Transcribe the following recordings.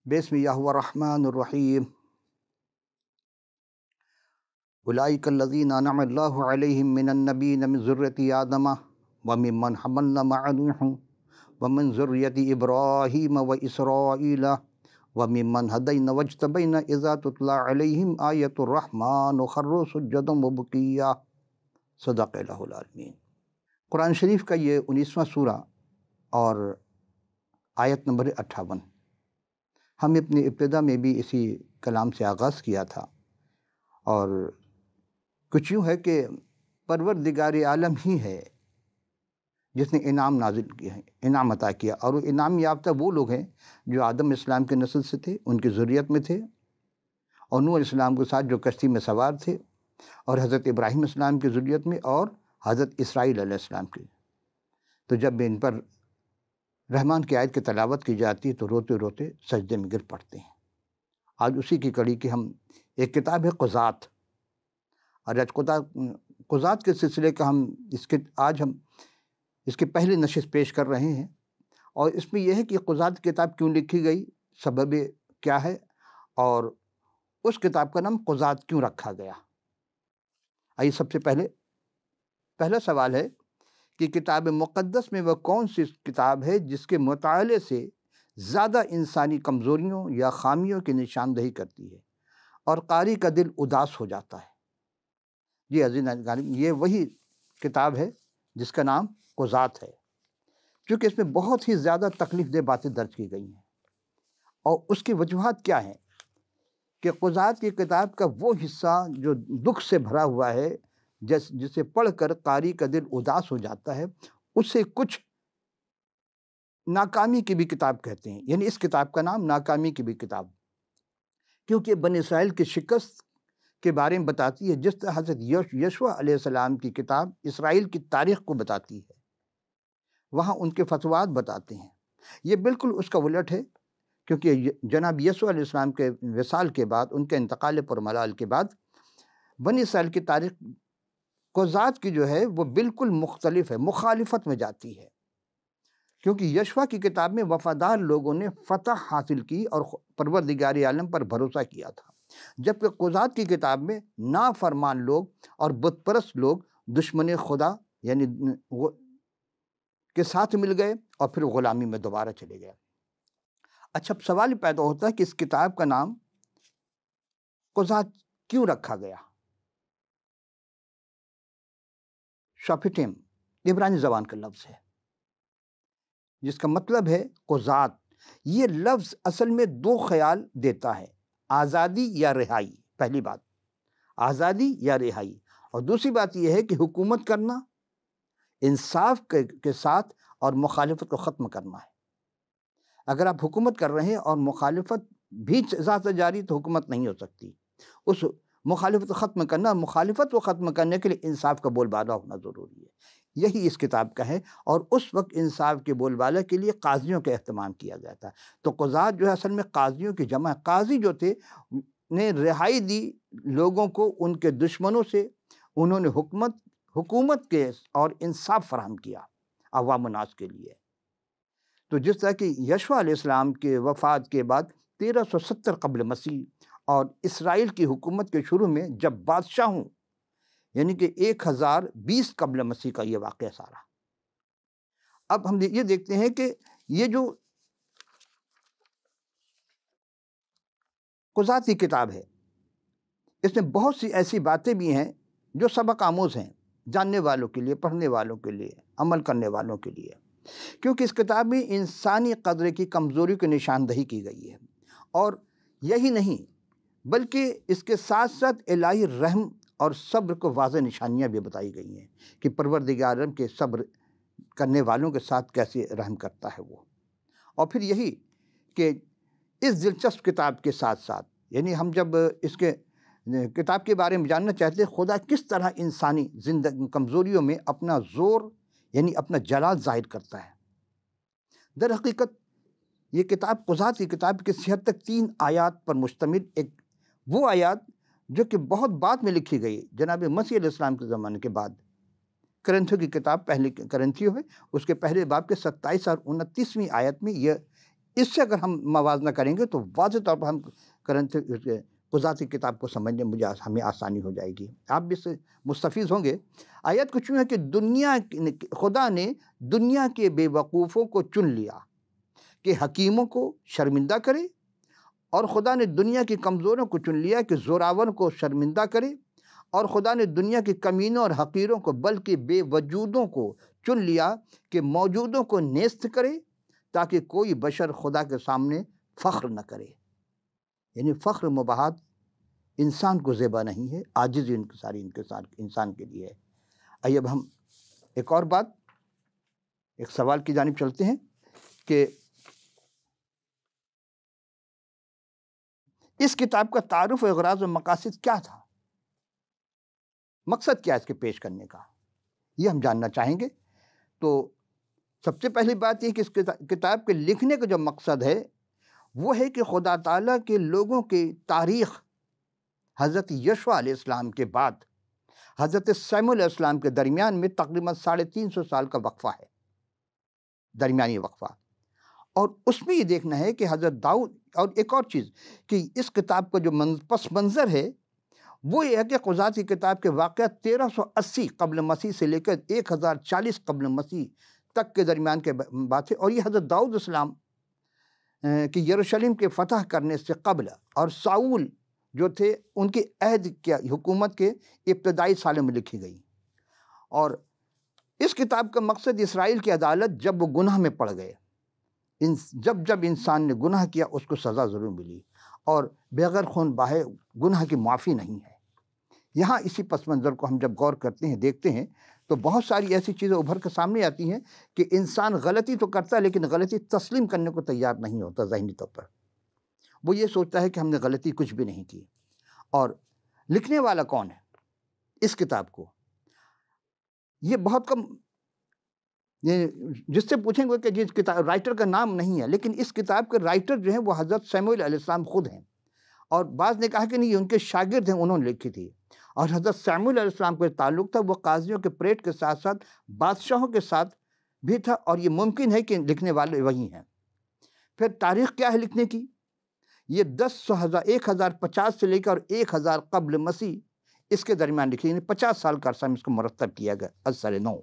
بسم اللہ الرحمن الرحیم اولئک الذین انعم اللہ علیہم من النبیین من ذریۃ آدم وممن حملنا مع نوح ومن ذریۃ ابراہیم واسرائیل وممن ہدینا واجتبینا اذا تتلی علیہم آیۃ الرحمن خروا سجدا وبکیا۔ صدق اللہ العظیم۔ قرآن شریف کا یہ 19واں سورہ اور آیت نمبر 58۔ ہم اپنی ابتدا میں بھی اسی کلام سے آغاز کیا تھا، اور کچھ یوں ہے کہ پروردگار عالم ہی ہے جس نے انعام نازل کیا ہے، انعام عطا کیا، اور وہ انعام یافتہ وہ لوگ ہیں جو آدم اسلام کے نسل سے تھے، ان کی ذریت میں تھے، اور نوح علیہ السلام کے ساتھ جو کشتی میں سوار تھے، اور حضرت ابراہیم السلام کی ذریت میں، اور حضرت اسرائیل علیہ السلام کی۔ تو جب ان پر رحمان کی آیت کی تلاوت کی جاتی ہے تو روتے روتے سجدے میں گر پڑتے ہیں۔ آج اسی کی کڑی کہ ہم ایک کتاب ہے قضات، اور آج قضات کے سلسلے کا آج ہم اس کی پہلی نشست پیش کر رہے ہیں، اور اس میں یہ ہے کہ قضات کتاب کیوں لکھی گئی، سبب کیا ہے، اور اس کتاب کا نام قضات کیوں رکھا گیا۔ آئیے سب سے پہلا سوال ہے کہ کتاب مقدس میں وہ کون سی کتاب ہے جس کے مطالعے سے زیادہ انسانی کمزوریوں یا خامیوں کی نشاندہی کرتی ہے اور قاری کا دل اداس ہو جاتا ہے؟ جی عزیزان، یہ وہی کتاب ہے جس کا نام قضات ہے، کیونکہ اس میں بہت ہی زیادہ تکلیف دہ باتیں درج کی گئی ہیں، اور اس کی وجوہات کیا ہیں کہ قضات کی کتاب کا وہ حصہ جو دکھ سے بھرا ہوا ہے، جسے پڑھ کر قاری کا دل اداس ہو جاتا ہے، اسے کچھ ناکامی کی بھی کتاب کہتے ہیں، یعنی اس کتاب کا نام ناکامی کی بھی کتاب، کیونکہ بنی اسرائیل کی شکست کے بارے میں بتاتی ہے، جس طرح حضرت یشوع علیہ السلام کی کتاب اسرائیل کی تاریخ کو بتاتی ہے، وہاں ان کے فتوات بتاتے ہیں۔ یہ بالکل اس کا الٹ ہے، کیونکہ جناب یسوع علیہ السلام کے وصال کے بعد، ان کے انتقال پر ملال کے بعد، بنی اسرائیل کی تاریخ قضات کی جو ہے وہ بالکل مختلف ہے، مخالفت میں جاتی ہے، کیونکہ یشوع کی کتاب میں وفادار لوگوں نے فتح حاصل کی اور پروردگار عالم پر بھروسہ کیا تھا، جبکہ قضات کی کتاب میں نافرمان لوگ اور بت پرست لوگ دشمن خدا یعنی کے ساتھ مل گئے اور پھر غلامی میں دوبارہ چلے گئے۔ اچھا، سوال پیدا ہوتا ہے کہ اس کتاب کا نام قضات کیوں رکھا گیا؟ شاپٹیم عبرانی زبان کا لفظ ہے جس کا مطلب ہے قضات۔ یہ لفظ اصل میں دو خیال دیتا ہے، آزادی یا رہائی۔ پہلی بات آزادی یا رہائی، اور دوسری بات یہ ہے کہ حکومت کرنا انصاف کے ساتھ اور مخالفت کو ختم کرنا ہے۔ اگر آپ حکومت کر رہے ہیں اور مخالفت بھی ذات جاری، تو حکومت نہیں ہو سکتی۔ اس مخالفت کو ختم کرنا، مخالفت کو ختم کرنے کے لیے انصاف کا بول بالا ہونا ضروری ہے۔ یہی اس کتاب کا ہے، اور اس وقت انصاف کے بول بالا کے لیے قاضیوں کا اہتمام کیا گیا تھا۔ تو قضات جو ہے اصل میں قاضیوں کی جمع ہے۔ قاضی جو تھے نے رہائی دی لوگوں کو ان کے دشمنوں سے، انہوں نے حکومت کے اور انصاف فراہم کیا عوام الناس کے لیے۔ تو جس طرح کہ یشوع علیہ السلام کے وفات کے بعد 1370 قبل مسیح اور اسرائیل کی حکومت کے شروع میں جب بادشاہوں یعنی کہ 1020 قبل مسیح کا یہ واقعہ سارا، اب ہم یہ دیکھتے ہیں کہ یہ جو قضات کی کتاب ہے، اس میں بہت سی ایسی باتیں بھی ہیں جو سبق آموز ہیں، جاننے والوں کے لیے، پڑھنے والوں کے لیے، عمل کرنے والوں کے لیے، کیونکہ اس کتاب میں انسانی قدر کی کمزوری کی نشاندہی کی گئی ہے، اور یہی نہیں بلکہ اس کے ساتھ ساتھ الہی رحم اور صبر کو واضح نشانیاں بھی بتائی گئی ہیں کہ پروردگار عالم کے صبر کرنے والوں کے ساتھ کیسے رحم کرتا ہے وہ۔ اور پھر یہی کہ اس دلچسپ کتاب کے ساتھ ساتھ، یعنی ہم جب اس کے کتاب کے بارے میں جاننا چاہتے ہیں، خدا کس طرح انسانی زندگی کمزوریوں میں اپنا زور یعنی اپنا جلال ظاہر کرتا ہے۔ در حقیقت یہ کتاب قضات کی کتاب کی 73 آیات پر مشتمل ایک وہ آیات جو کہ بہت بعد میں لکھی گئی، جناب مسیح علیہ السلام کے زمانے کے بعد۔ کرنتھیوں کی کتاب، پہلی کرنتھیوں ہے، اس کے پہلے باب کے 27 اور 29ویں آیت میں یہ اس سے اگر ہم موازنہ کریں گے تو واضح طور پر ہم قضات کی کتاب کو سمجھنے ہمیں آسانی ہو جائے گی، آپ بھی اس سے مستفیض ہوں گے۔ آیت کچھ یوں ہے کہ خدا نے دنیا کے بے وقوفوں کو چن لیا کہ حکیموں کو شرمندہ کرے، اور خدا نے دنیا کی کمزوروں کو چن لیا کہ زوراور کو شرمندہ کرے، اور خدا نے دنیا کے کمینوں اور حقیروں کو بلکہ بے وجودوں کو چن لیا کہ موجودوں کو نیست کرے، تاکہ کوئی بشر خدا کے سامنے فخر نہ کرے۔ یعنی فخر مباحات انسان کو زیبا نہیں ہے، عاجزی انکساری انسان کے لیے ہے۔ آئیے اب ہم ایک اور بات، ایک سوال کی جانب چلتے ہیں کہ اس کتاب کا تعارف و اغراض و مقاصد کیا تھا، مقصد کیا اس کے پیش کرنے کا، یہ ہم جاننا چاہیں گے۔ تو سب سے پہلی بات یہ کہ اس کتاب کے لکھنے کا جو مقصد ہے وہ ہے کہ خدا تعالیٰ کے لوگوں کی تاریخ حضرت یشوع علیہ السلام کے بعد حضرت سیموئیل علیہ السلام کے درمیان میں تقریباً 350 سال کا وقفہ ہے، درمیانی وقفہ، اور اس میں یہ دیکھنا ہے کہ حضرت داؤد، اور ایک اور چیز کہ اس کتاب کا جو پس منظر ہے وہ یہ ہے کہ قضات کی کتاب کے واقعات 1380 قبل مسیح سے لے کر 1040 قبل مسیح تک کے درمیان کے بات ہے، اور یہ حضرت داؤد السلام کہ یروشلم کے فتح کرنے سے قبل اور ساؤل جو تھے ان کے عہد کی حکومت کے ابتدائی سالوں میں لکھی گئی۔ اور اس کتاب کا مقصد اسرائیل کی عدالت جب وہ گناہ میں پڑ گئے، جب انسان نے گناہ کیا اس کو سزا ضرور ملی، اور بغیر خون بہائے گناہ کی معافی نہیں ہے۔ یہاں اسی پس منظر کو ہم جب غور کرتے ہیں، دیکھتے ہیں، تو بہت ساری ایسی چیزیں ابھر کے سامنے آتی ہیں کہ انسان غلطی تو کرتا ہے لیکن غلطی تسلیم کرنے کو تیار نہیں ہوتا ذہنی طور پر، وہ یہ سوچتا ہے کہ ہم نے غلطی کچھ بھی نہیں کی۔ اور لکھنے والا کون ہے اس کتاب کو، یہ بہت کم، جس سے پوچھیں گے کہ جس کتاب رائٹر کا نام نہیں ہے، لیکن اس کتاب کے رائٹر جو ہیں وہ حضرت سیموئیل علیہ السلام خود ہیں، اور بعض نے کہا کہ نہیں یہ ان کے شاگرد ہیں، انہوں نے لکھی تھی۔ اور حضرت سیموئیل علیہ السلام کو تعلق تھا، وہ قاضیوں کے پریٹ کے ساتھ ساتھ بادشاہوں کے ساتھ بھی تھا، اور یہ ممکن ہے کہ لکھنے والے وہی ہیں۔ پھر تاریخ کیا ہے لکھنے کی، یہ 1050 سے لے کر 1000 قبل مسیح اس کے درمیان لکھی، یعنی 50 سال کا عرصہ میں اس کو مرتب کیا گیا از سر نو۔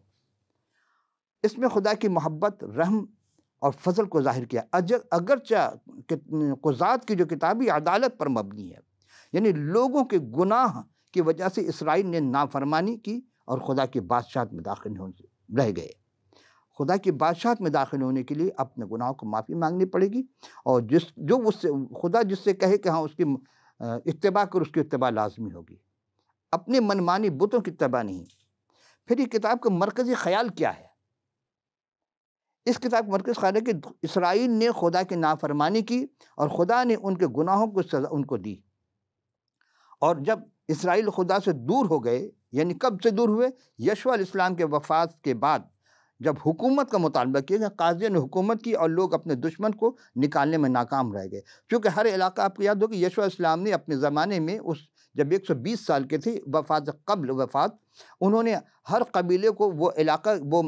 اس میں خدا کی محبت، رحم اور فضل کو ظاہر کیا، اگرچہ قضات کی جو کتابی عدالت پر مبنی ہے، یعنی لوگوں کے گناہ کی وجہ سے اسرائیل نے نافرمانی کی اور خدا کی بادشاہت میں داخل رہ گئے۔ خدا کی بادشاہت میں داخل ہونے کے لیے اپنے گناہوں کو معافی مانگنی پڑے گی، اور خدا جس سے کہے کہ ہاں اس کی اتباع کر، اس کی اتباع لازمی ہوگی، اپنے منمانی بتوں کی اتباع نہیں۔ پھر یہ کتاب کا مرکزی خیال کیا ہے، اس کتاب کا مرکزی خیال ہے کہ اسرائیل نے خدا کی نافرمانی کی اور خدا نے ان کے گناہوں کو سزا ان کو دی، اور جب اسرائیل خدا سے دور ہو گئے، یعنی کب سے دور ہوئے، یشوع علیہ السلام کے وفات کے بعد جب حکومت کا مطالبہ کیا گیا، قاضیوں نے حکومت کی اور لوگ اپنے دشمن کو نکالنے میں ناکام رہ گئے، کیونکہ ہر علاقہ آپ کو یاد ہو کہ یشوع علیہ السلام نے اپنے زمانے میں جب 120 سال کے تھے قبل وفات، انہوں نے ہر قبیلے کو وہ علاقہ وہ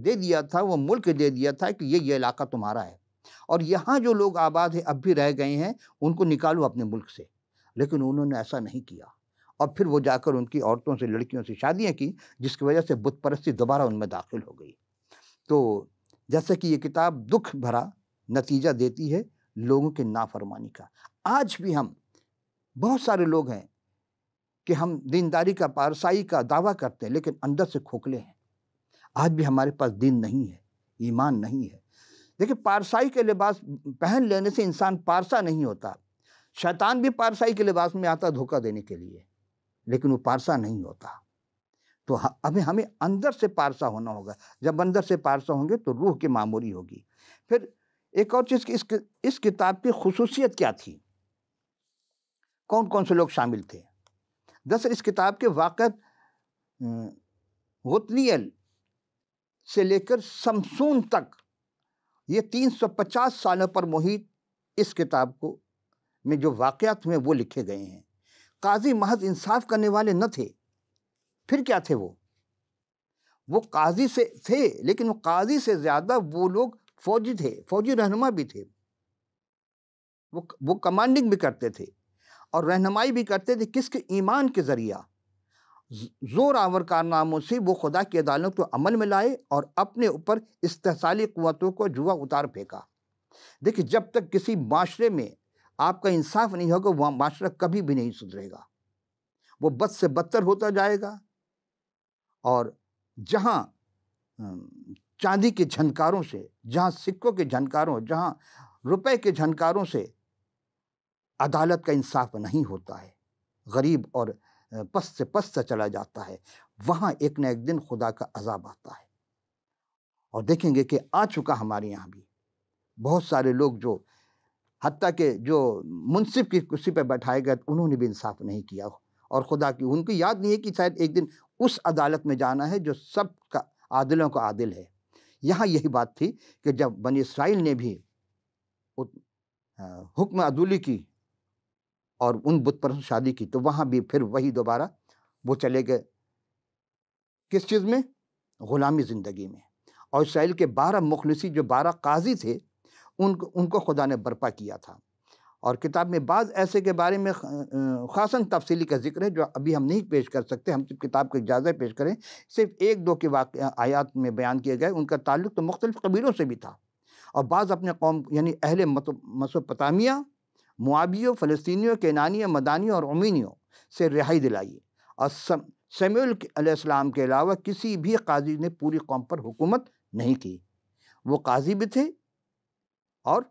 دے دیا تھا، وہ ملک دے دیا تھا کہ یہ علاقہ تمہارا ہے، اور یہاں جو لوگ آباد ہیں اب بھی رہ گئے ہیں ان کو نکالو اپنے ملک سے، لیکن انہوں نے ایسا نہیں کیا، اور پھر وہ جا کر ان کی عورتوں سے، لڑکیوں سے شادیاں کی، جس کی وجہ سے بت پرستی دوبارہ ان میں داخل ہو گئی۔ تو جیسا کہ یہ کتاب دکھ بھرا نتیجہ دیتی ہے لوگوں کے نافرمانی کا۔ آج بھی ہم بہت سارے لوگ ہیں کہ ہم دینداری کا، پارسائی کا دعویٰ کرتے ہیں لیکن اندر سے کھوکھلے ہیں۔ آج بھی ہمارے پاس دین نہیں ہے، ایمان نہیں ہے۔ دیکھیں، پارسائی کے لباس پہن لینے سے انسان پارسا نہیں ہوتا، شیطان بھی پارسائی کے لباس میں آتا دھوکہ دینے کے لیے، لیکن وہ پارسا نہیں ہوتا۔ تو ہمیں اندر سے پارسا ہونا ہوگا، جب اندر سے پارسا ہوں گے تو روح کی معموری ہوگی۔ پھر ایک اور چیز کہ اس کتاب کی خصوصیت کیا تھی، کون کون سے لوگ شامل تھے۔ دراصل اس کتاب کے واقعات غتنیل سے لے کر سمسون تک، یہ 350 سالوں پر محیط اس کتاب کو میں جو واقعات ہوئے وہ لکھے گئے ہیں۔ قاضی محض انصاف کرنے والے نہ تھے، پھر کیا تھے؟ وہ قاضی سے تھے، لیکن وہ قاضی سے زیادہ وہ لوگ فوجی تھے، فوجی رہنما بھی تھے، وہ کمانڈنگ بھی کرتے تھے اور رہنمائی بھی کرتے تھے. کس کے؟ ایمان کے ذریعہ زور آور کارناموں سے وہ خدا کی عدالت کو عمل میں لائے اور اپنے اوپر استحصالی قوتوں کو جوا اتار پھینکا. دیکھیں، جب تک کسی معاشرے میں آپ کا انصاف نہیں ہوگا وہ معاشرہ کبھی بھی نہیں سدھرے گا، وہ بد سے بدتر ہوتا جائے گا. اور جہاں چاندی کے جھنکاروں سے، جہاں سکوں کے جھنکاروں، جہاں روپے کے جھنکاروں سے عدالت کا انصاف نہیں ہوتا ہے، غریب اور پست سے پست چلا جاتا ہے، وہاں ایک نہ ایک دن خدا کا عذاب آتا ہے. اور دیکھیں گے کہ آ چکا ہمارے یہاں بھی بہت سارے لوگ جو حتیٰ کہ جو منصف کی کرسی پہ بیٹھائے گئے انہوں نے بھی انصاف نہیں کیا، اور خدا کی ان کو یاد نہیں ہے کہ شاید ایک دن اس عدالت میں جانا ہے جو سب کا عادلوں کا عادل ہے. یہاں یہی بات تھی کہ جب بنی اسرائیل نے بھی حکم عدولی کی اور ان بت پرست شادی کی تو وہاں بھی پھر وہی دوبارہ وہ چلے گئے کس چیز میں؟ غلامی زندگی میں. اور اسرائیل کے 12 مخلصی جو 12 قاضی تھے ان کو خدا نے برپا کیا تھا. اور کتاب میں بعض ایسے کے بارے میں خاصاً تفصیلی کا ذکر ہے جو ابھی ہم نہیں پیش کر سکتے، ہم صرف کتاب کا اجازہ پیش کریں. صرف 1-2 کے آیات میں بیان کیے گئے. ان کا تعلق تو مختلف قبیلوں سے بھی تھا، اور بعض اپنے قوم یعنی اہل مسوپتامیہ، موابیوں، فلسطینیوں، کینانیوں، مدانیوں اور امینیوں سے رہائی دلائی. اور سمیول علیہ السلام کے علاوہ کسی بھی قاضی نے پوری قوم پر حکومت نہیں کی. وہ قاضی بھی تھے اور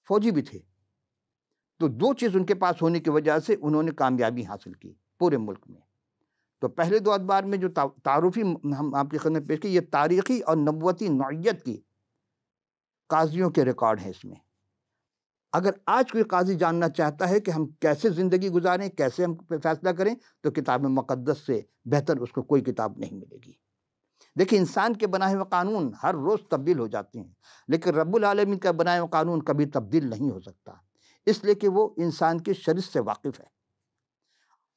فوجی بھی تھے. تو 2 چیز ان کے پاس ہونے کی وجہ سے انہوں نے کامیابی حاصل کی پورے ملک میں. تو پہلے 2 ادوار میں جو تعارفی ہم آپ کی خدمت پیش کی، یہ تاریخی اور نبوتی نوعیت کی قاضیوں کے ریکارڈ ہیں. اس میں اگر آج کوئی قاضی جاننا چاہتا ہے کہ ہم کیسے زندگی گزاریں، کیسے ہم فیصلہ کریں، تو کتاب مقدس سے بہتر اس کو کوئی کتاب نہیں ملے گی. دیکھیں، انسان کے بنائے ہوئے قانون ہر روز تبدیل ہو جاتے ہیں، لیکن رب العالمین کا بنائے ہوئے قانون کبھی تبدیل نہیں ہو سکتا، اس لیے کہ وہ انسان کی شرط سے واقف ہے.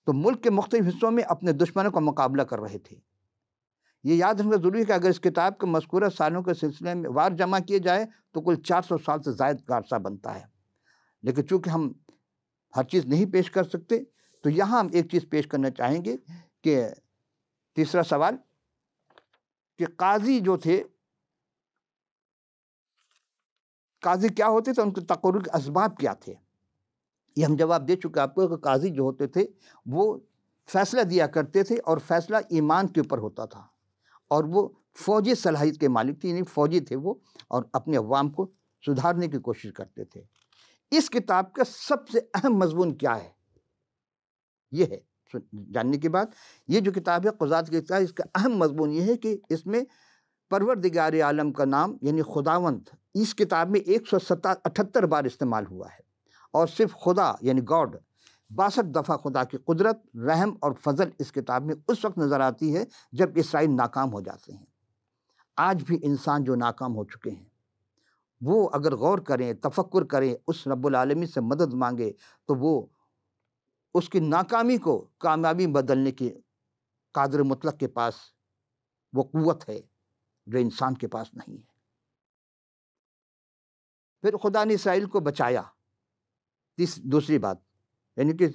تو ملک کے مختلف حصوں میں اپنے دشمنوں کا مقابلہ کر رہے تھے. یہ یاد رکھنا ضروری ہے کہ اگر اس کتاب کے مذکورہ سالوں کے سلسلے میں وار جمع کیے جائے تو کل 400 سال سے زائد کا عرصہ بنتا ہے. لیکن چونکہ ہم ہر چیز نہیں پیش کر سکتے تو یہاں ہم ایک چیز پیش کرنا چاہیں گے کہ تیسرا سوال کہ قاضی جو تھے، قاضی کیا ہوتے تھے، ان کے تقرر کے اسباب کیا تھے. یہ ہم جواب دے چکے آپ کو کہ قاضی جو ہوتے تھے وہ فیصلہ دیا کرتے تھے، اور فیصلہ ایمان کے اوپر ہوتا تھا، اور وہ فوجی صلاحیت کے مالک تھے، یعنی فوجی تھے وہ، اور اپنے عوام کو سدھارنے کی کوشش کرتے تھے. اس کتاب کا سب سے اہم مضمون کیا ہے؟ یہ ہے جاننے کے بعد یہ جو کتاب ہے قضات کی کتاب، اس کا اہم مضمون یہ ہے کہ اس میں پروردگار عالم کا نام یعنی خداوند اس کتاب میں 178 بار استعمال ہوا ہے، اور صرف خدا یعنی گاڈ 62 دفعہ خدا کی قدرت، رحم اور فضل اس کتاب میں اس وقت نظر آتی ہے جب اسرائیل ناکام ہو جاتے ہیں. آج بھی انسان جو ناکام ہو چکے ہیں وہ اگر غور کریں، تفکر کریں، اس رب العالمین سے مدد مانگے تو وہ اس کی ناکامی کو کامیابی بدلنے کی قادر مطلق کے پاس وہ قوت ہے جو انسان کے پاس نہیں ہے. پھر خدا نے اسرائیل کو بچایا. دوسری بات یعنی کہ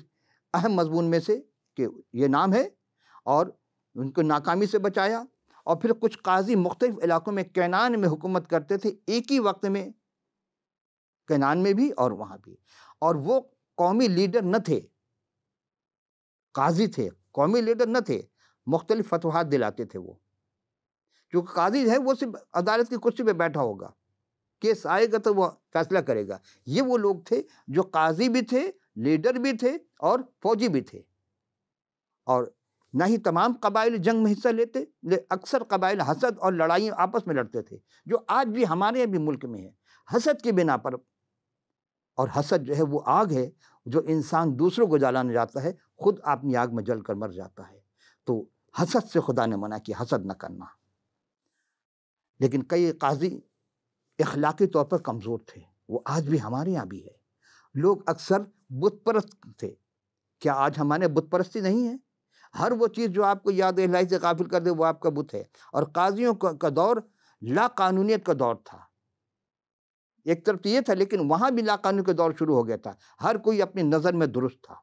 اہم مضمون میں سے کہ یہ نام ہے، اور ان کو ناکامی سے بچایا. اور پھر کچھ قاضی مختلف علاقوں میں کینان میں حکومت کرتے تھے ایک ہی وقت میں، کینان میں بھی اور وہاں بھی، اور وہ قومی لیڈر نہ تھے، قاضی تھے، قومی لیڈر نہ تھے، مختلف فتوحات دلاتے تھے. وہ جو قاضی ہے وہ صرف عدالت کی کرسی پہ بیٹھا ہوگا، کیس آئے گا تو وہ فیصلہ کرے گا. یہ وہ لوگ تھے جو قاضی بھی تھے، لیڈر بھی تھے اور فوجی بھی تھے. اور نہ ہی تمام قبائل جنگ میں حصہ لیتے، اکثر قبائل حسد اور لڑائیاں آپس میں لڑتے تھے، جو آج بھی ہمارے یہاں بھی ملک میں ہے، حسد کی بنا پر. اور حسد جو ہے وہ آگ ہے جو انسان دوسروں کو جلانا جاتا ہے، خود اپنی آگ میں جل کر مر جاتا ہے. تو حسد سے خدا نے منع کیا، حسد نہ کرنا. لیکن کئی قاضی اخلاقی طور پر کمزور تھے، وہ آج بھی ہمارے یہاں بھی ہے. لوگ اکثر بت پرست تھے. کیا آج ہمارے بت پرستی نہیں ہے؟ ہر وہ چیز جو آپ کو یاد الہی سے غافل کر دے وہ آپ کا بت ہے. اور قاضیوں کا دور لا قانونیت کا دور تھا، ایک طرف تو یہ تھا، لیکن وہاں بھی لا قانونی کا دور شروع ہو گیا تھا، ہر کوئی اپنی نظر میں درست تھا۔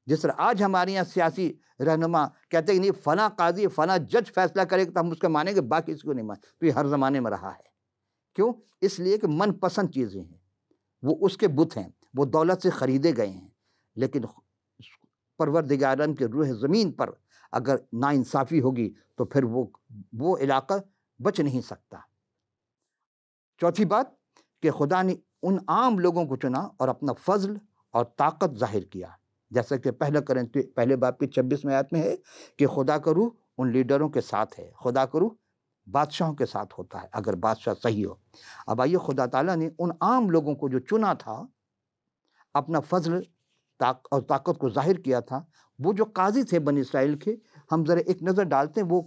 جس طرح آج ہمارے یہاں سیاسی رہنما کہتے ہیں کہ نہیں فلاں قاضی فلاں جج فیصلہ کرے گا تو ہم اس کو مانیں گے، باقی اس کو نہیں مانیں، تو یہ ہر زمانے میں رہا ہے۔ کیوں؟ اس لیے کہ من پسند چیزیں ہیں، وہ اس کے بت ہیں، وہ دولت سے خریدے گئے ہیں، لیکن پروردگار عالم کے روح زمین پر اگر ناانصافی ہوگی تو پھر وہ علاقہ بچ نہیں سکتا۔ چوتھی بات کہ خدا نے ان عام لوگوں کو چنا اور اپنا فضل اور طاقت ظاہر کیا، جیسا کہ پہلے باب کی 26ویں آیت میں ہے کہ خدا کا روح ان لیڈروں کے ساتھ ہے، خدا کا روح بادشاہوں کے ساتھ ہوتا ہے اگر بادشاہ صحیح ہو۔ اب آئیے، خدا تعالیٰ نے ان عام لوگوں کو جو چنا تھا، اپنا فضل اور طاقت کو ظاہر کیا تھا۔ وہ جو قاضی تھے بنی اسرائیل کے، ہم ذرا ایک نظر ڈالتے ہیں وہ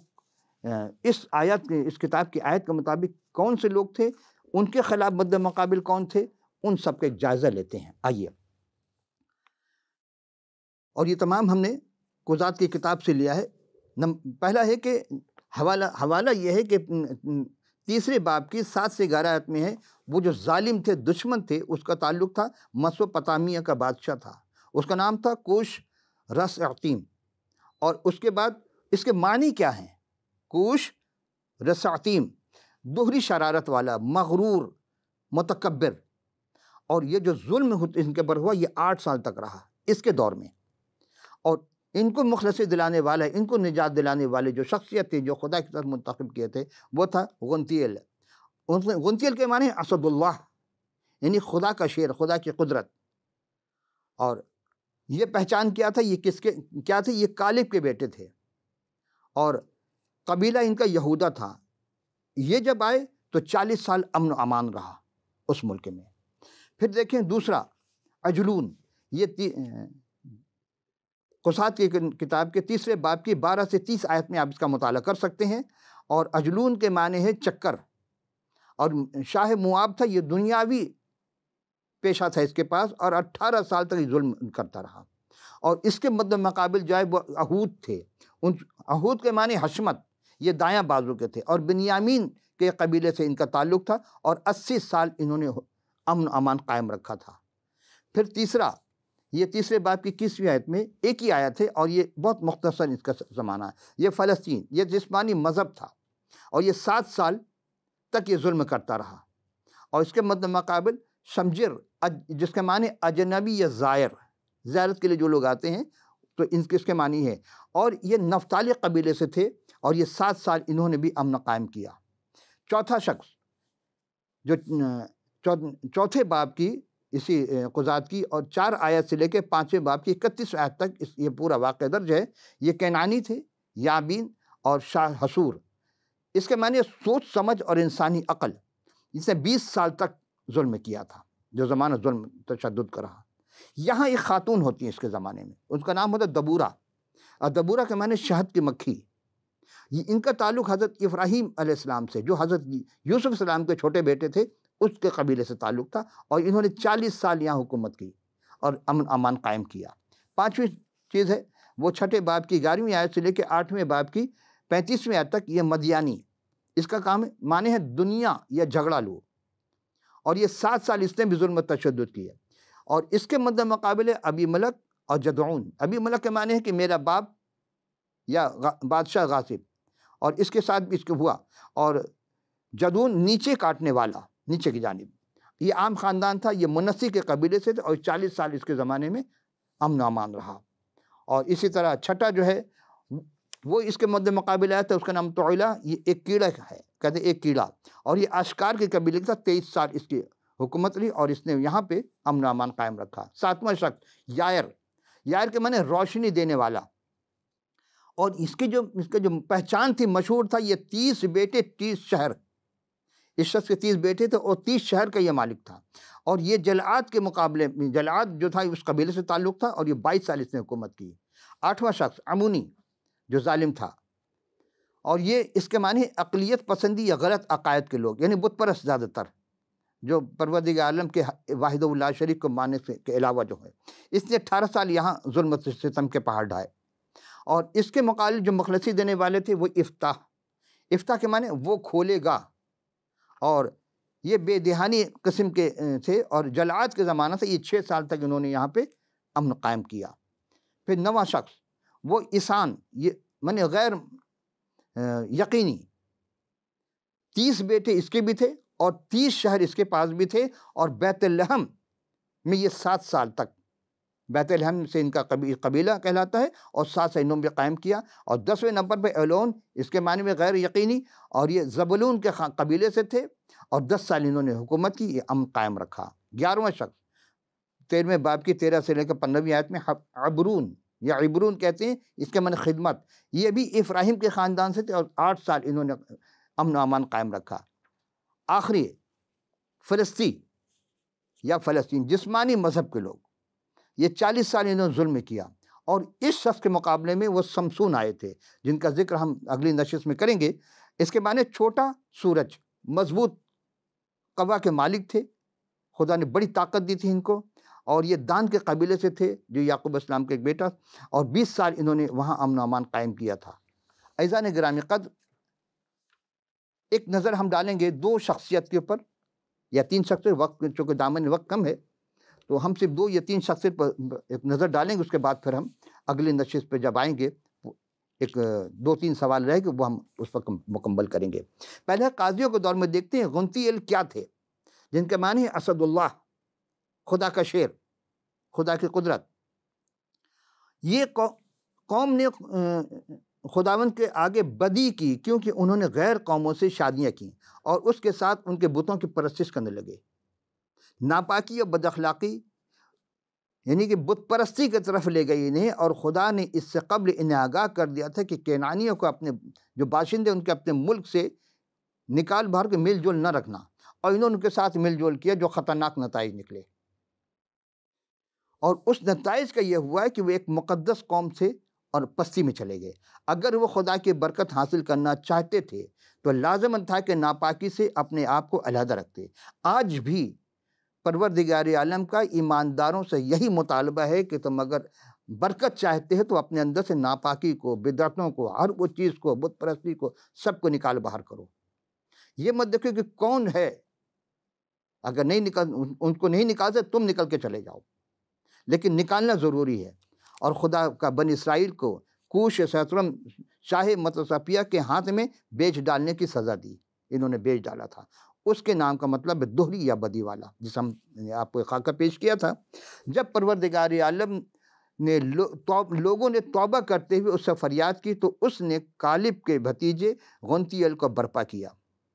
اس کتاب کی آیت کے مطابق کون سے لوگ تھے، ان کے خلاف مد مقابل کون تھے، ان سب کا ایک جائزہ لیتے ہیں۔ آئیے، اور یہ تمام ہم نے قضات کی کتاب سے لیا ہے۔ پہلا ہے کہ حوالہ یہ ہے کہ تیسرے باب کی 7 سے 11 آیت میں ہے، وہ جو ظالم تھے، دشمن تھے، اس کا تعلق تھا میسوپوٹامیہ کا بادشاہ تھا، اس کا نام تھا کوش رسعتیم۔ اور اس کے بعد اس کے معنی کیا ہیں؟ کوش رسعتیم، دوہری شرارت والا، مغرور، متکبر، اور یہ جو ظلم ان کے پر ہوا یہ 8 سال تک رہا اس کے دور میں۔ اور ان کو مخلصی دلانے والا، ان کو نجات دلانے والے جو شخصیت تھی جو خدا کی طرف منتخب کیے تھے، وہ تھا غنتیل۔ غنتیل کے معنی اسد اللہ، یعنی خدا کا شیر، خدا کی قدرت۔ اور یہ پہچان کیا تھا، یہ کیا تھے؟ یہ کالب کے بیٹے تھے، اور قبیلہ ان کا یہودا تھا۔ یہ جب آئے تو 40 سال امن و امان رہا اس ملک میں۔ پھر دیکھیں دوسرا عجلون، یہ قصات کی کتاب کے 3 باب کی 12 سے 30 آیت میں آپ اس کا مطالعہ کر سکتے ہیں۔ اور عجلون کے معنی ہے چکر، اور شاہ مواب تھا، یہ دنیاوی پیشہ تھا اس کے پاس، اور 18 سال تک یہ ظلم کرتا رہا۔ اور اس کے مد مقابل جو ہے وہ اہود تھے، اہود کے معنی حشمت، یہ دایاں بازو کے تھے، اور بنیامین کے قبیلے سے ان کا تعلق تھا، اور 80 سال انہوں نے امن و امان قائم رکھا تھا۔ پھر تیسرا، یہ 3 باب کی 21ویں آیت میں ایک ہی آیت ہے، اور یہ بہت مختصر اس کا زمانہ ہے۔ یہ فلسطین، یہ جسمانی مذہب تھا، اور یہ 7 سال تک یہ ظلم کرتا رہا۔ اور اس کے مد مقابل شمجر، جس کے معنی اجنبی یا زائر، زیارت کے لیے جو لوگ آتے ہیں، تو اس کے معنی ہے۔ اور یہ نفتالی قبیلے سے تھے، اور یہ 7 سال انہوں نے بھی امن قائم کیا۔ چوتھا شخص جو چوتھے باب کی اسی قضات کی اور 4 آیت سے لے کے 5ویں باب کی 31 آیت تک یہ پورا واقعہ درج ہے۔ یہ کینانی تھے، یابین اور شاہ حسور۔ اس کے معنی سوچ سمجھ اور انسانی عقل۔ اس نے 20 سال تک ظلم کیا تھا، جو زمانہ ظلم تشدد کا رہا۔ یہاں ایک خاتون ہوتی ہے اس کے زمانے میں، ان کا نام ہوتا ہے دبورہ، اور دبورہ کے معنی شہد کی مکھی۔ ان کا تعلق حضرت ابراہیم علیہ السلام سے، جو حضرت یوسف علیہ السلام کے چھوٹے بیٹے تھے، اس کے قبیلے سے تعلق تھا، اور انہوں نے 40 سال یہاں حکومت کی اور امن امان قائم کیا۔ 5ویں چیز ہے، وہ 6 باب کی 11ویں آیت سے لے کے 8ویں باب کی 35ویں آیت تک یہ مدیانی، اس کا کام معنی ہے دنیا یا جھگڑا لو، اور یہ 7 سال اس نے بھی ظلم و تشدد کیا۔ اور اس کے مد مقابل ہے ابی ملک اور جدعون۔ ابی ملک کے معنی ہے کہ میرا باپ یا بادشاہ غاصب، اور اس کے ساتھ بھی اس کو ہوا۔ اور جدعون نیچے کاٹنے والا، نیچے کی جانب، یہ عام خاندان تھا، یہ منسی کے قبیلے سے تھے، اور 40 سال اس کے زمانے میں امن و امان رہا۔ اور اسی طرح 6 جو ہے وہ اس کے مد مقابل آیا تھا، اس کا نام توعیلہ، یہ ایک کیڑا ہے، کہتے ہیں ایک کیڑا، اور یہ اشکار کے قبیلے کا 23 سال اس کی حکومت لی، اور اس نے یہاں پہ امن و امان قائم رکھا۔ 7واں شخص یائر، یائر کے معنی روشنی دینے والا، اور اس کی جو پہچان تھی، مشہور تھا، یہ 30 بیٹے 30 شہر، اس شخص کے 30 بیٹے تھے اور 30 شہر کا یہ مالک تھا۔ اور یہ جلعاد کے مقابلے میں، جلعاد جو تھا اس قبیلے سے تعلق تھا، اور یہ 22 سال اس نے حکومت کی۔ 8واں شخص عمونی، جو ظالم تھا، اور یہ اس کے معنی اقلیت پسندی یا غلط عقائد کے لوگ، یعنی بت پرست زیادہ تر، جو پروردگار عالم کے واحد اللہ شریک کو ماننے کے علاوہ جو ہے۔ اس نے 18 سال یہاں ظلم و ستم کے پہاڑ ڈھائے۔ اور اس کے مقابل جو مخلصی دینے والے تھے وہ افتاح، افتاح کے معنی وہ کھولے گا، اور یہ بے دہانی قسم کے تھے، اور جلعاد کے زمانہ سے یہ 6 سال تک انہوں نے یہاں پہ امن قائم کیا۔ پھر نواں شخص وہ اسان، یہ معنی غیر یقینی، 30 بیٹے اس کے بھی تھے اور 30 شہر اس کے پاس بھی تھے، اور بیت لحم میں یہ 7 سال تک، بیت لحم سے ان کا قبیلہ کہلاتا ہے، اور 7 سال انہوں نے بھی قائم کیا۔ اور 10ویں نمبر پہ ایلون، اس کے معنی میں غیر یقینی، اور یہ زبلون کے قبیلے سے تھے، اور 10 سال انہوں نے حکومت کی، یہ امن قائم رکھا۔ 11واں شخص 13ویں باب کی 13 سے لے کر 15ویں آیت میں عبرون یا عبرون کہتے ہیں، اس کے معنی خدمت، یہ بھی ابراہیم کے خاندان سے تھے، اور 8 سال انہوں نے امن و امان قائم رکھا۔ آخری فلسطین یا فلسطین، جسمانی مذہب کے لوگ، یہ 40 سال انہوں نے ظلم کیا، اور اس شخص کے مقابلے میں وہ سمسون آئے تھے، جن کا ذکر ہم اگلی نشست میں کریں گے۔ اس کے معنی چھوٹا سورج، مضبوط قوا کے مالک تھے، خدا نے بڑی طاقت دی تھی ان کو، اور یہ دان کے قبیلے سے تھے، جو یعقوب اسلام کے ایک بیٹا، اور 20 سال انہوں نے وہاں امن و امان قائم کیا تھا۔ عزیزان گرامی قدر، ایک نظر ہم ڈالیں گے 2 شخصیت کے اوپر یا 3 شخصیت، وقت چونکہ دامن وقت کم ہے تو ہم صرف 2 یا 3 شخصیت پر ایک نظر ڈالیں گے، اس کے بعد پھر ہم اگلی نشست پہ جب آئیں گے ایک 2-3 سوال رہے گے، وہ ہم اس پر مکمل کریں گے۔ پہلے قاضیوں کے دور میں دیکھتے ہیں غنطیل کیا تھے، جن کے معنی ہے اسد اللہ، خدا کا شیر، خدا کی قدرت۔ یہ قوم نے خداوند کے آگے بدی کی، کیونکہ انہوں نے غیر قوموں سے شادیاں کی اور اس کے ساتھ ان کے بتوں کی پرستش کرنے لگے۔ ناپاکی اور بد اخلاقی یعنی کہ بت پرستی کی طرف لے گئی انہیں، اور خدا نے اس سے قبل انہیں آگاہ کر دیا تھا کہ کینانیوں کو اپنے جو باشندے ان کے اپنے ملک سے نکال باہر کے مل جول نہ رکھنا، اور انہوں نے ان کے ساتھ مل جول کیا، جو خطرناک نتائج نکلے۔ اور اس نتائج کا یہ ہوا ہے کہ وہ ایک مقدس قوم سے اور پستی میں چلے گئے۔ اگر وہ خدا کی برکت حاصل کرنا چاہتے تھے تو لازم تھا کہ ناپاکی سے اپنے آپ کو علیحدہ رکھتے۔ آج بھی پروردگار عالم کا ایمانداروں سے یہی مطالبہ ہے کہ تم اگر برکت چاہتے ہیں تو اپنے اندر سے ناپاکی کو، بدعتوں کو، ہر وہ چیز کو، بت پرستی کو، سب کو نکال باہر کرو۔ یہ مت دیکھو کہ کون ہے، اگر نہیں نکال ان کو نہیں نکال سکتے تم نکل کے چلے جاؤ، لیکن نکالنا ضروری ہے۔ اور خدا کا بنی اسرائیل کو کوش سہسرم شاہ متصفیہ کے ہاتھ میں بیچ ڈالنے کی سزا دی، انہوں نے بیچ ڈالا تھا۔ اس کے نام کا مطلب ہے دوہری یا بدی والا، جس ہم نے آپ کو خاکہ پیش کیا تھا۔ جب پروردگار عالم نے لوگوں نے توبہ کرتے ہوئے اس سے فریاد کی تو اس نے کالب کے بھتیجے غنطیل کو برپا کیا۔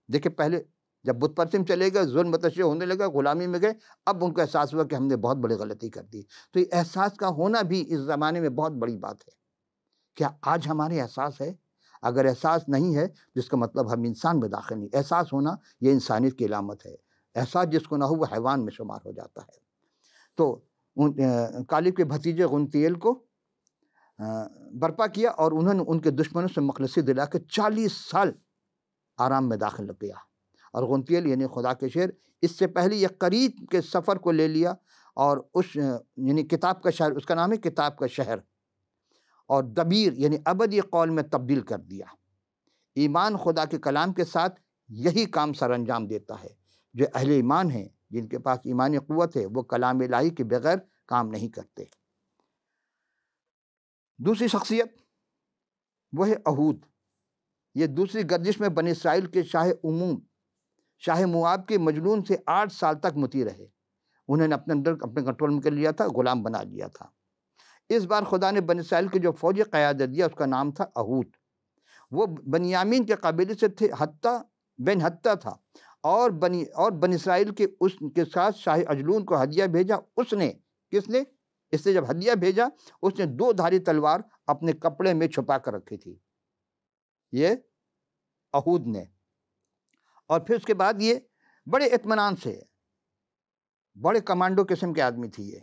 دیکھیں پہلے جب بت پرستی میں چلے گئے، ظلم متشدد ہونے لگا، غلامی میں گئے، اب ان کو احساس ہوا کہ ہم نے بہت بڑی غلطی کر دی۔ تو یہ احساس کا ہونا بھی اس زمانے میں بہت بڑی بات ہے۔ کیا آج ہمارے احساس ہے؟ اگر احساس نہیں ہے جس کا مطلب ہم انسان میں داخل نہیں۔ احساس ہونا یہ انسانیت کی علامت ہے۔ احساس جس کو نہ ہو وہ حیوان میں شمار ہو جاتا ہے۔ تو کالب کے بھتیجے غنطیل کو برپا کیا، اور انہوں نے ان کے دشمنوں سے مخلصی دلا کے 40 سال آرام میں داخل کیا۔ اور غنطیل یعنی خدا کے شعر، اس سے پہلے یہ قریب کے سفر کو لے لیا، اور اس یعنی کتاب کا شہر، اس کا نام ہے کتاب کا شہر، اور دبیر یعنی ابدی قول میں تبدیل کر دیا۔ ایمان خدا کے کلام کے ساتھ یہی کام سر انجام دیتا ہے۔ جو اہل ایمان ہیں، جن کے پاس ایمانی قوت ہے، وہ کلام الہی کے بغیر کام نہیں کرتے۔ دوسری شخصیت وہ ہے اہود۔ یہ دوسری گردش میں بنی اسرائیل کے شاہ مواب کے مجنون سے 8 سال تک مطیع رہے۔ انہوں نے اپنے کنٹرول میں کر لیا تھا، غلام بنا لیا تھا۔ اس بار خدا نے بنی اسرائیل کی جو فوجی قیادت دیا، اس کا نام تھا اہود۔ وہ بنیامین کے قبیلے سے تھے، بن حتہ تھا، اور بنی اسرائیل کے اس کے ساتھ شاہ اجلون کو ہدیہ بھیجا۔ اس نے جب ہدیہ بھیجا، اس نے 2 دھاری تلوار اپنے کپڑے میں چھپا کر رکھی تھی، یہ اہود نے۔ اور پھر اس کے بعد یہ بڑے اطمینان سے، بڑے کمانڈو قسم کے آدمی تھی یہ۔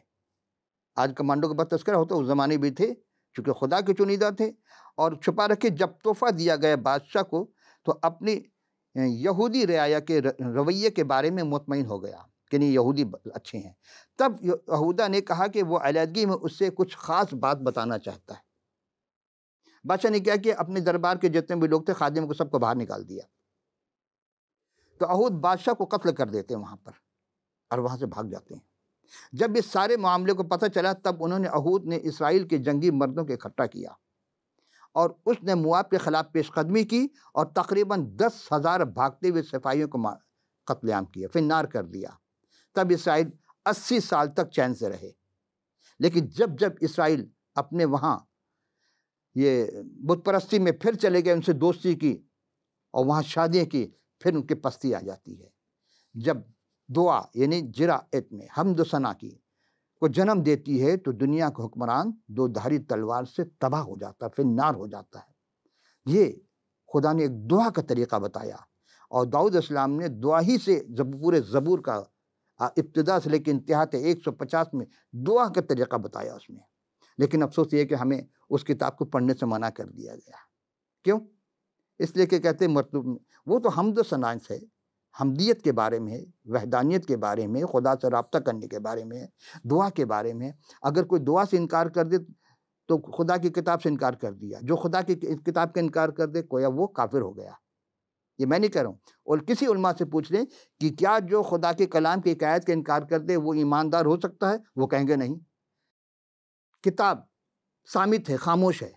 آج کمانڈو کا بہت تذکرہ ہوتا ہے، اس زمانے بھی تھے، چونکہ خدا کے چنیدہ تھے، اور چھپا رکھے۔ جب تحفہ دیا گیا بادشاہ کو تو اپنی یہودی رعایا کے رویے کے بارے میں مطمئن ہو گیا کہ نہیں، یہودی اچھے ہیں۔ تب یہودا نے کہا کہ وہ علیحدگی میں اس سے کچھ خاص بات بتانا چاہتا ہے۔ بادشاہ نے کیا کہ اپنے دربار کے جتنے بھی لوگ تھے، خادم کو سب کو باہر نکال دیا۔ تو اہود بادشاہ کو قتل کر دیتے ہیں وہاں پر، اور وہاں سے بھاگ جاتے ہیں۔ جب اس سارے معاملے کو پتہ چلا تب انہوں نے اہود نے اسرائیل کے جنگی مردوں کو اکٹھا کیا اور اس نے مواب کے خلاف پیش قدمی کی اور تقریباً 10,000 بھاگتے ہوئے سپاہیوں کو قتل عام کیا، فی النار کر دیا۔ تب اسرائیل 80 سال تک چین سے رہے۔ لیکن جب اسرائیل اپنے وہاں یہ بت پرستی میں پھر چلے گئے، ان سے دوستی کی اور وہاں شادیاں کی، پھر ان کی پستی آ جاتی ہے۔ جب دعا یعنی جراحت میں حمد و ثنا کی کو جنم دیتی ہے تو دنیا کا حکمران دو دھاری تلوار سے تباہ ہو جاتا ہے، پھر نار ہو جاتا ہے۔ یہ خدا نے ایک دعا کا طریقہ بتایا، اور داؤد السلام نے دعا ہی سے پورے زبور کا ابتدا سے لے کے انتہا تک 150 میں دعا کا طریقہ بتایا اس میں۔ لیکن افسوس یہ کہ ہمیں اس کتاب کو پڑھنے سے منع کر دیا گیا۔ کیوں؟ اس لیے کہ کہتے ہیں مطلوب وہ تو حمد و ثنا ہے، حمدیت کے بارے میں ہے، وحدانیت کے بارے میں، خدا سے رابطہ کرنے کے بارے میں، دعا کے بارے میں۔ اگر کوئی دعا سے انکار کر دے تو خدا کی کتاب سے انکار کر دیا، جو خدا کی کتاب کا انکار کر دے گویا وہ کافر ہو گیا۔ یہ میں نہیں کہہ رہا ہوں، اور کسی علماء سے پوچھ لیں کہ کیا جو خدا کے کلام کی ایک آیت کا انکار کر دے وہ ایماندار ہو سکتا ہے؟ وہ کہیں گے نہیں۔ کتاب صامت ہے، خاموش ہے۔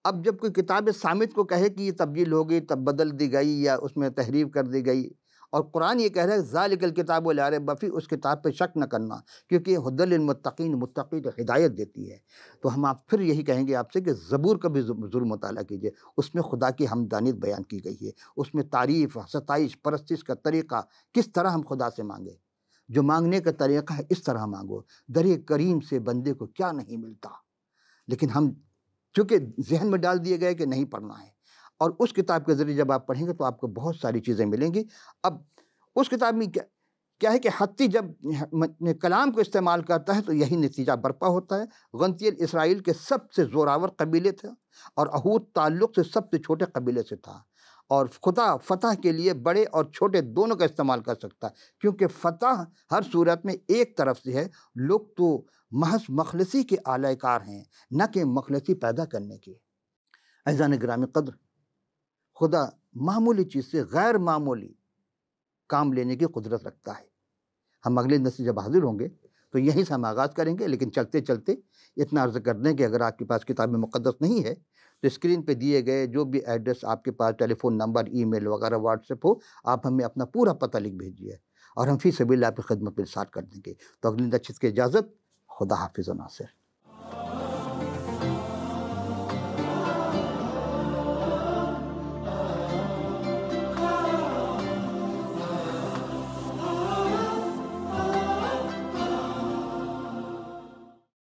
اب جب کوئی کتاب صامت کو کہے کہ یہ تبدیل ہو گئی، تب بدل دی گئی یا اس میں تحریف کر دی گئی، اور قرآن یہ کہہ رہا ہے ذالک الکتاب لا ریب فیہ، اس کتاب پہ شک نہ کرنا کیونکہ یہ ہدی للمتقین، متقی کو ہدایت دیتی ہے۔ تو ہم آپ پھر یہی کہیں گے آپ سے کہ زبور کا بھی ضرور مطالعہ کیجئے، اس میں خدا کی حمدانیت بیان کی گئی ہے، اس میں تعریف، ستائش، پرستش کا طریقہ، کس طرح ہم خدا سے مانگے، جو مانگنے کا طریقہ ہے اس طرح مانگو۔ در کریم سے بندے کو کیا نہیں ملتا، لیکن ہم چونکہ ذہن میں ڈال دیے گئے کہ نہیں پڑھنا ہے۔ اور اس کتاب کے ذریعے جب آپ پڑھیں گے تو آپ کو بہت ساری چیزیں ملیں گی۔ اب اس کتاب میں کیا ہے کہ حتی جب کلام کو استعمال کرتا ہے تو یہی نتیجہ برپا ہوتا ہے۔ غنطی اسرائیل کے سب سے زوراور قبیلے تھے، اور اہود تعلق سے سب سے چھوٹے قبیلے سے تھا، اور خدا فتح کے لیے بڑے اور چھوٹے دونوں کا استعمال کر سکتا ہے، کیونکہ فتح ہر صورت میں ایک طرف سے ہے۔ لوگ تو محض مخلصی کے اعلی کار ہیں، نہ کہ مخلصی پیدا کرنے کے۔ عزیزان گرامی قدر، خدا معمولی چیز سے غیر معمولی کام لینے کی قدرت رکھتا ہے۔ ہم اگلے نسل جب حاضر ہوں گے تو یہیں سے ہم آغاز کریں گے، لیکن چلتے چلتے اتنا عرض کر دیں کہ اگر آپ کے پاس کتاب مقدس نہیں ہے تو اسکرین پہ دیے گئے جو بھی ایڈریس آپ کے پاس، ٹیلی فون نمبر، ای میل وغیرہ، واٹس ایپ ہو، آپ ہمیں اپنا پورا پتہ لکھ بھیجیے اور ہم فی سبیل اللہ آپ کی خدمت میں ارسال کر دیں گے۔ تو اگلی نشست کی اجازت، خدا حافظ و ناصر۔